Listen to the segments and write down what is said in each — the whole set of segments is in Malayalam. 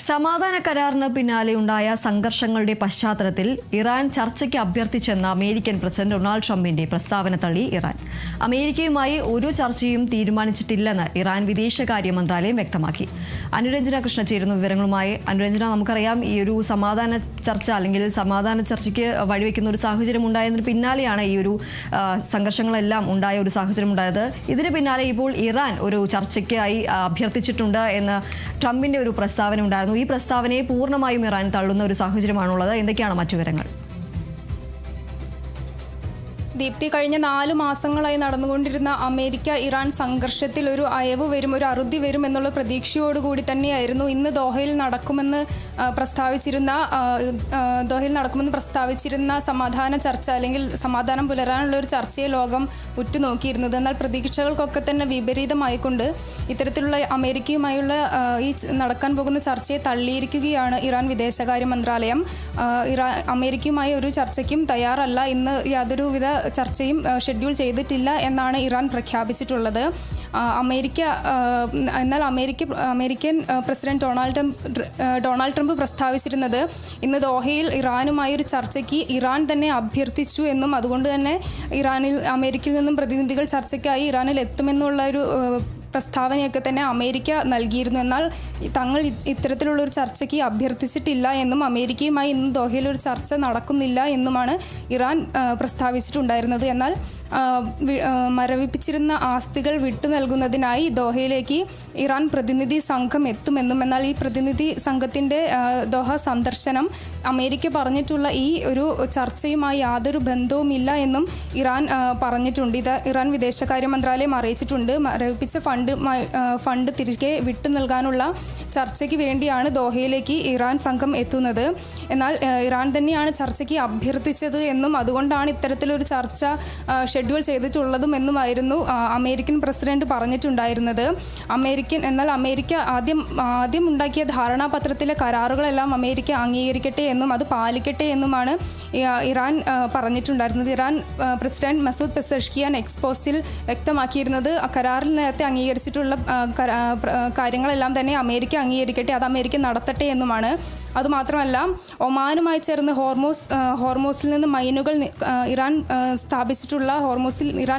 സമാധാന കരാറിന് പിന്നാലെയുണ്ടായ സംഘർഷങ്ങളുടെ പശ്ചാത്തലത്തിൽ ഇറാൻ ചർച്ചയ്ക്ക് അഭ്യർത്ഥിച്ചെന്ന അമേരിക്കൻ പ്രസിഡന്റ് ഡൊണാൾഡ് ട്രംപിന്റെ പ്രസ്താവന തള്ളി ഇറാൻ. അമേരിക്കയുമായി ഒരു ചർച്ചയും തീരുമാനിച്ചിട്ടില്ലെന്ന് ഇറാൻ വിദേശകാര്യ മന്ത്രാലയം വ്യക്തമാക്കി. അനുരഞ്ജന കൃഷ്ണ ചേരുന്നു വിവരങ്ങളുമായി. അനുരഞ്ജന, നമുക്കറിയാം ഈ ഒരു സമാധാന ചർച്ച അല്ലെങ്കിൽ സമാധാന ചർച്ചയ്ക്ക് വഴിവെക്കുന്ന ഒരു സാഹചര്യം ഉണ്ടായതിന് പിന്നാലെയാണ് ഈ ഒരു സംഘർഷങ്ങളെല്ലാം ഉണ്ടായ ഒരു സാഹചര്യം ഉണ്ടായത്. ഇതിന് പിന്നാലെ ഇപ്പോൾ ഇറാൻ ഒരു ചർച്ചയ്ക്കായി അഭ്യർത്ഥിച്ചിട്ടുണ്ട് എന്ന് ട്രംപിന്റെ ഒരു പ്രസ്താവന ഉണ്ടായിരുന്നു. ഈ പ്രസ്താവനയെ പൂർണ്ണമായും ഇറാൻ തള്ളുന്ന ഒരു സാഹചര്യമാണുള്ളത്. എന്തൊക്കെയാണ് മറ്റു വിവരങ്ങൾ? ദീപ്തി, കഴിഞ്ഞ 4 മാസങ്ങളായി നടന്നുകൊണ്ടിരുന്ന അമേരിക്ക ഇറാൻ സംഘർഷത്തിൽ ഒരു അയവ് വരും, ഒരു അറുതി വരും എന്നുള്ള പ്രതീക്ഷയോടുകൂടി തന്നെയായിരുന്നു ഇന്ന് ദോഹയിൽ നടക്കുമെന്ന് പ്രസ്താവിച്ചിരുന്ന സമാധാന ചർച്ച അല്ലെങ്കിൽ സമാധാനം പുലരാനുള്ള ഒരു ചർച്ചയെ ലോകം ഉറ്റുനോക്കിയിരുന്നത്. എന്നാൽ പ്രതീക്ഷകൾക്കൊക്കെ തന്നെ വിപരീതമായിക്കൊണ്ട് ഇത്തരത്തിലുള്ള അമേരിക്കയുമായുള്ള ഈ നടക്കാൻ പോകുന്ന ചർച്ചയെ തള്ളിയിരിക്കുകയാണ് ഇറാൻ വിദേശകാര്യ മന്ത്രാലയം. അമേരിക്കയുമായി ഒരു ചർച്ചയ്ക്കും തയ്യാറല്ല, ഇന്ന് യാതൊരുവിധ ചർച്ചയും ഷെഡ്യൂൾ ചെയ്തിട്ടില്ല എന്നാണ് ഇറാൻ പ്രഖ്യാപിച്ചിട്ടുള്ളത്. അമേരിക്കൻ പ്രസിഡന്റ് ഡൊണാൾഡ് ട്രംപ് പ്രസ്താവിച്ചിരുന്നത് ഇന്ന് ദോഹയിൽ ഇറാനുമായി ഒരു ചർച്ചയ്ക്ക് ഇറാൻ തന്നെ അഭ്യർത്ഥിച്ചു എന്നും അതുകൊണ്ട് തന്നെ അമേരിക്കയിൽ നിന്നും പ്രതിനിധികൾ ചർച്ചയ്ക്കായി ഇറാനിൽ എത്തുമെന്നുള്ള ഒരു പ്രസ്താവനയൊക്കെ തന്നെ അമേരിക്ക നൽകിയിരുന്നു. എന്നാൽ തങ്ങൾ ഇത്തരത്തിലുള്ളൊരു ചർച്ചയ്ക്ക് അഭ്യർത്ഥിച്ചിട്ടില്ല എന്നും അമേരിക്കയുമായി ഇന്ന് ദോഹയിൽ ഒരു ചർച്ച നടക്കുന്നില്ല എന്നുമാണ് ഇറാൻ പ്രസ്താവിച്ചിട്ടുണ്ടായിരുന്നത്. എന്നാൽ മരവിപ്പിച്ചിരുന്ന ആസ്തികൾ വിട്ടു നൽകുന്നതിനായി ദോഹയിലേക്ക് ഇറാൻ പ്രതിനിധി സംഘം എത്തുമെന്നും എന്നാൽ ഈ പ്രതിനിധി സംഘത്തിൻ്റെ ദോഹ സന്ദർശനം അമേരിക്ക പറഞ്ഞിട്ടുള്ള ഈ ഒരു ചർച്ചയുമായി യാതൊരു ബന്ധവുമില്ല എന്നും ഇറാൻ പറഞ്ഞിട്ടുണ്ട്. ഇത് ഇറാൻ വിദേശകാര്യ മന്ത്രാലയം അറിയിച്ചിട്ടുണ്ട്. മരവിപ്പിച്ച ഫണ്ട് തിരികെ വിട്ടു നൽകാനുള്ള ചർച്ചയ്ക്ക് വേണ്ടിയാണ് ദോഹയിലേക്ക് ഇറാൻ സംഘം എത്തുന്നത്. എന്നാൽ ഇറാൻ തന്നെയാണ് ചർച്ചയ്ക്ക് അഭ്യർത്ഥിച്ചത് എന്നും അതുകൊണ്ടാണ് ഇത്തരത്തിലൊരു ചർച്ച ഷെഡ്യൂൾ ചെയ്തിട്ടുള്ളതും എന്നുമായിരുന്നു അമേരിക്കൻ പ്രസിഡന്റ് പറഞ്ഞിട്ടുണ്ടായിരുന്നത്. എന്നാൽ അമേരിക്ക ആദ്യം ഉണ്ടാക്കിയ ധാരണാപത്രത്തിലെ കരാറുകളെല്ലാം അമേരിക്ക അംഗീകരിക്കട്ടെ എന്നും അത് പാലിക്കട്ടെ എന്നുമാണ് ഇറാൻ പറഞ്ഞിട്ടുണ്ടായിരുന്നത്. ഇറാൻ പ്രസിഡന്റ് മസൂദ് പെസഷ്കിയാൻ എക്സ്പോസ്റ്റിൽ വ്യക്തമാക്കിയിരുന്നത് കരാറിൽ നേരത്തെ അംഗീകരിച്ചിട്ടുള്ള കാര്യങ്ങളെല്ലാം തന്നെ അമേരിക്ക അംഗീകരിക്കട്ടെ, അത് അമേരിക്ക നടത്തട്ടെ എന്നുമാണ്. അതുമാത്രമല്ല, ഒമാനുമായി ചേർന്ന് ഹോർമൂസിൽ നിന്ന് മൈനുകൾ ഇറാൻ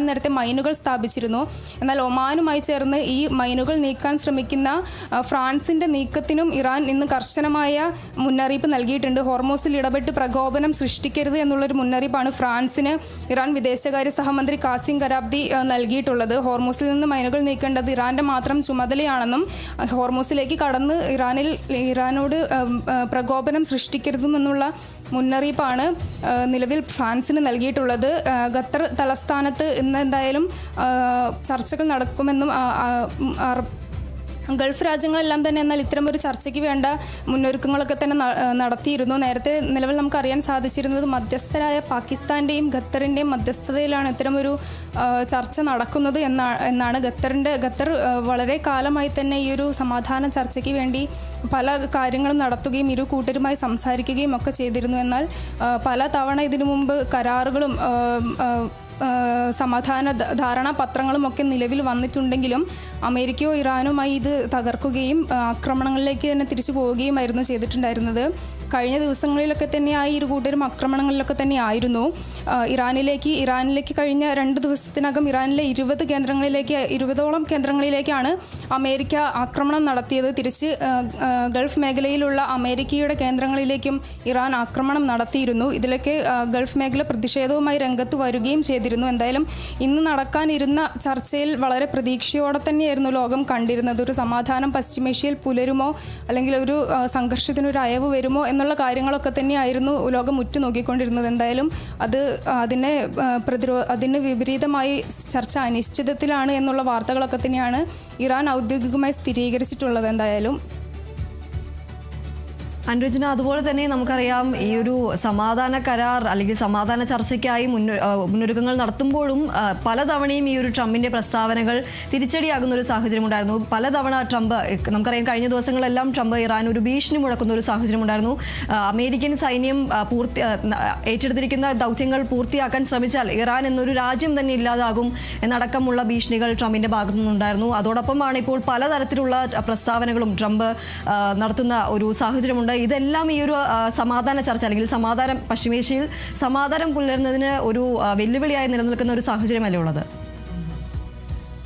നേരത്തെ മൈനുകൾ സ്ഥാപിച്ചിരുന്നു. എന്നാൽ ഒമാനുമായി ചേർന്ന് ഈ മൈനുകൾ നീക്കാൻ ശ്രമിക്കുന്ന ഫ്രാൻസിൻ്റെ നീക്കത്തിനും ഇറാൻ ഇന്ന് കർശനമായ മുന്നറിയിപ്പ് നൽകിയിട്ടുണ്ട്. ഹോർമൂസിൽ ഇടപെട്ട് പ്രകോപനം സൃഷ്ടിക്കരുത് എന്നുള്ളൊരു മുന്നറിയിപ്പാണ് ഫ്രാൻസിന് ഇറാൻ വിദേശകാര്യ സഹമന്ത്രി കാസിം ഗരാബ്ദി നൽകിയിട്ടുള്ളത്. ഹോർമൂസിൽ നിന്ന് മൈനുകൾ നീക്കേണ്ടത് ഇറാൻ്റെ മാത്രം ചുമതലയാണെന്നും ഹോർമൂസിലേക്ക് കടന്ന് ഇറാനോട് പ്രകോപനം സൃഷ്ടിക്കരുതെന്നുള്ള മുന്നറിയിപ്പാണ് നിലവിൽ ഫ്രാൻസിന് നൽകിയിട്ടുള്ളത്. ഖത്തർ തലസ്ഥാനത്ത് ഇന്ന് എന്തായാലും ചർച്ചകൾ നടക്കുമെന്നും ഗൾഫ് രാജ്യങ്ങളെല്ലാം തന്നെ എന്നാൽ ഇത്തരമൊരു ചർച്ചയ്ക്ക് വേണ്ട മുന്നൊരുക്കങ്ങളൊക്കെ തന്നെ നടത്തിയിരുന്നു. നേരത്തെ നിലവിൽ നമുക്കറിയാൻ സാധിച്ചിരുന്നത് മധ്യസ്ഥരായ പാകിസ്ഥാൻ്റെയും ഖത്തറിൻ്റെയും മധ്യസ്ഥതയിലാണ് ഇത്തരമൊരു ചർച്ച നടക്കുന്നത് എന്നാണ്. ഖത്തർ വളരെ കാലമായി തന്നെ ഈ ഒരു സമാധാന ചർച്ചയ്ക്ക് വേണ്ടി പല കാര്യങ്ങളും നടത്തുകയും ഇരു കൂട്ടരുമായി സംസാരിക്കുകയും ഒക്കെ ചെയ്തിരുന്നു. എന്നാൽ പല തവണ ഇതിനു മുമ്പ് കരാറുകളും സമാധാന ധാരണാപത്രങ്ങളും ഒക്കെ നിലവിൽ വന്നിട്ടുണ്ടെങ്കിലും അമേരിക്കയോ ഇറാനുമായി ഇത് തകർക്കുകയും ആക്രമണങ്ങളിലേക്ക് തന്നെ തിരിച്ചു പോവുകയുമായിരുന്നു ചെയ്തിട്ടുണ്ടായിരുന്നത്. കഴിഞ്ഞ ദിവസങ്ങളിലൊക്കെ തന്നെയായി ഇരു കൂട്ടരും ആക്രമണങ്ങളിലൊക്കെ തന്നെ ആയിരുന്നു. ഇറാനിലേക്ക് കഴിഞ്ഞ 2 ദിവസത്തിനകം ഇറാനിലെ 20ഓളം കേന്ദ്രങ്ങളിലേക്കാണ് അമേരിക്ക ആക്രമണം നടത്തിയത്. തിരിച്ച് ഗൾഫ് മേഖലയിലുള്ള അമേരിക്കയുടെ കേന്ദ്രങ്ങളിലേക്കും ഇറാൻ ആക്രമണം നടത്തിയിരുന്നു. ഇതിലൊക്കെ ഗൾഫ് മേഖല പ്രതിഷേധവുമായി രംഗത്ത് വരികയും ചെയ്തിരുന്നു. എന്തായാലും ഇന്ന് നടക്കാനിരുന്ന ചർച്ചയിൽ വളരെ പ്രതീക്ഷയോടെ തന്നെയായിരുന്നു ലോകം കണ്ടിരുന്നത്. ഒരു സമാധാനം പശ്ചിമേഷ്യയിൽ പുലരുമോ അല്ലെങ്കിൽ ഒരു സംഘർഷത്തിനൊരു അയവ് വരുമോ എന്നുള്ള കാര്യങ്ങളൊക്കെ തന്നെയായിരുന്നു ലോകം ഉറ്റുനോക്കിക്കൊണ്ടിരുന്നത്. എന്തായാലും അതിന് വിപരീതമായി ചർച്ച അനിശ്ചിതത്തിലാണ് എന്നുള്ള വാർത്തകളൊക്കെ തന്നെയാണ് ഇറാൻ ഔദ്യോഗികമായി സ്ഥിരീകരിച്ചിട്ടുള്ളത്. എന്തായാലും അനുരഞ്ജന, അതുപോലെ തന്നെ നമുക്കറിയാം ഈ ഒരു സമാധാന കരാർ അല്ലെങ്കിൽ സമാധാന ചർച്ചയ്ക്കായി മുന്നൊരുക്കങ്ങൾ നടത്തുമ്പോഴും പലതവണയും ഈ ഒരു ട്രംപിന്റെ പ്രസ്താവനകൾ തിരിച്ചടിയാകുന്ന ഒരു സാഹചര്യം ഉണ്ടായിരുന്നു. പലതവണ ട്രംപ്, നമുക്കറിയാം കഴിഞ്ഞ ദിവസങ്ങളെല്ലാം ട്രംപ് ഇറാൻ ഒരു ഭീഷണി മുഴക്കുന്ന ഒരു സാഹചര്യം ഉണ്ടായിരുന്നു. അമേരിക്കൻ സൈന്യം ഏറ്റെടുത്തിരിക്കുന്ന ദൗത്യങ്ങൾ പൂർത്തിയാക്കാൻ ശ്രമിച്ചാൽ ഇറാൻ എന്നൊരു രാജ്യം തന്നെ ഇല്ലാതാകും എന്നടക്കമുള്ള ഭീഷണികൾ ട്രംപിന്റെ ഭാഗത്തു നിന്നുണ്ടായിരുന്നു. അതോടൊപ്പമാണ് ഇപ്പോൾ പലതരത്തിലുള്ള പ്രസ്താവനകളും ട്രംപ് നടത്തുന്ന ഒരു സാഹചര്യമുണ്ട്. ഇതെല്ലാം ഈ ഒരു സമാധാന ചർച്ച അല്ലെങ്കിൽ പശ്ചിമേഷ്യയിൽ സമാധാനം പുലരുന്നതിന് ഒരു വെല്ലുവിളിയായി നിലനിൽക്കുന്ന ഒരു സാഹചര്യമല്ലേ ഉള്ളത്?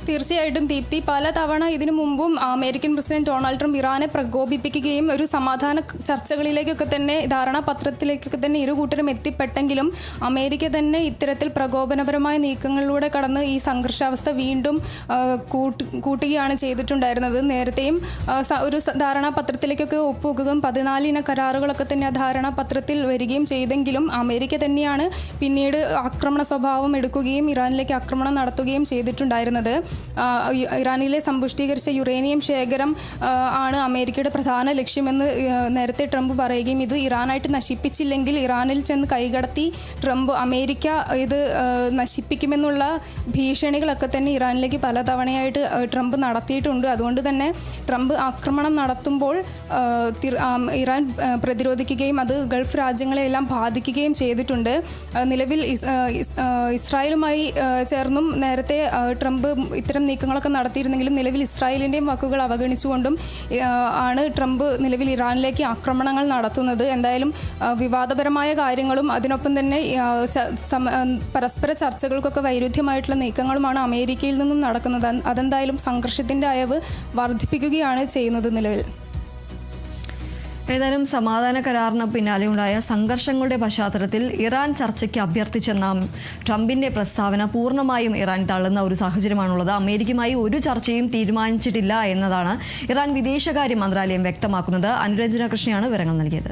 തീർച്ചയായിട്ടും ദീപ്തി, പലതവണ ഇതിനു മുമ്പും അമേരിക്കൻ പ്രസിഡന്റ് ഡൊണാൾഡ് ട്രംപ് ഇറാനെ പ്രകോപിപ്പിക്കുകയും ഒരു സമാധാന ചർച്ചകളിലേക്കൊക്കെ തന്നെ, ധാരണാപത്രത്തിലേക്കൊക്കെ തന്നെ ഇരു കൂട്ടരും എത്തിപ്പെട്ടെങ്കിലും അമേരിക്ക തന്നെ ഇത്തരത്തിൽ പ്രകോപനപരമായ നീക്കങ്ങളിലൂടെ കടന്ന് ഈ സംഘർഷാവസ്ഥ വീണ്ടും കൂട്ടുകയാണ് ചെയ്തിട്ടുണ്ടായിരുന്നത്. നേരത്തെയും ഒരു ധാരണാപത്രത്തിലേക്കൊക്കെ ഒപ്പുവെക്കുകയും 14 ഇന കരാറുകളൊക്കെ തന്നെ ആ ധാരണാപത്രത്തിൽ വരികയും ചെയ്തെങ്കിലും അമേരിക്ക തന്നെയാണ് പിന്നീട് ആക്രമണ സ്വഭാവം എടുക്കുകയും ഇറാനിലേക്ക് ആക്രമണം നടത്തുകയും ചെയ്തിട്ടുണ്ടായിരുന്നത്. ഇറാനിലെ സമ്പുഷ്ടീകരിച്ച യുറേനിയം ശേഖരം ആണ് അമേരിക്കയുടെ പ്രധാന ലക്ഷ്യമെന്ന് നേരത്തെ ട്രംപ് പറയുകയും ഇത് ഇറാനായിട്ട് നശിപ്പിച്ചില്ലെങ്കിൽ ഇറാനിൽ ചെന്ന് കൈകടത്തി അമേരിക്ക ഇത് നശിപ്പിക്കുമെന്നുള്ള ഭീഷണികളൊക്കെ തന്നെ ഇറാനിലേക്ക് പലതവണയായിട്ട് ട്രംപ് നടത്തിയിട്ടുണ്ട്. അതുകൊണ്ട് തന്നെ ട്രംപ് ആക്രമണം നടത്തുമ്പോൾ ഇറാൻ പ്രതിരോധിക്കുകയും അത് ഗൾഫ് രാജ്യങ്ങളെയെല്ലാം ബാധിക്കുകയും ചെയ്തിട്ടുണ്ട്. നിലവിൽ ഇസ്രായേലുമായി ചേർന്നും നേരത്തെ ട്രംപ് ഇത്തരം നീക്കങ്ങളൊക്കെ നടത്തിയിരുന്നെങ്കിലും നിലവിൽ ഇസ്രായേലിൻ്റെയും വാക്കുകൾ അവഗണിച്ചുകൊണ്ടും ആണ് ട്രംപ് നിലവിൽ ഇറാനിലേക്ക് ആക്രമണങ്ങൾ നടത്തുന്നത്. എന്തായാലും വിവാദപരമായ കാര്യങ്ങളും അതിനൊപ്പം തന്നെ പരസ്പര ചർച്ചകൾക്കൊക്കെ വൈരുദ്ധ്യമായിട്ടുള്ള നീക്കങ്ങളുമാണ് അമേരിക്കയിൽ നിന്നും നടക്കുന്നത്. അതെന്തായാലും സംഘർഷത്തിൻ്റെ അയവ് വർദ്ധിപ്പിക്കുകയാണ് ചെയ്യുന്നത് നിലവിൽ. ഏതായാലും സമാധാന കരാറിന് പിന്നാലെ ഉണ്ടായ സംഘർഷങ്ങളുടെ പശ്ചാത്തലത്തിൽ ഇറാൻ ചർച്ചയ്ക്ക് അഭ്യർത്ഥിച്ചെന്ന ട്രംപിന്റെ പ്രസ്താവന പൂർണ്ണമായും ഇറാൻ തള്ളുന്ന ഒരു സാഹചര്യമാണുള്ളത്. അമേരിക്കയുമായി ഒരു ചർച്ചയും തീരുമാനിച്ചിട്ടില്ല എന്നതാണ് ഇറാൻ വിദേശകാര്യ മന്ത്രാലയം വ്യക്തമാക്കുന്നത്. അനുരഞ്ജന കൃഷ്ണയാണ് വിവരങ്ങൾ നൽകിയത്.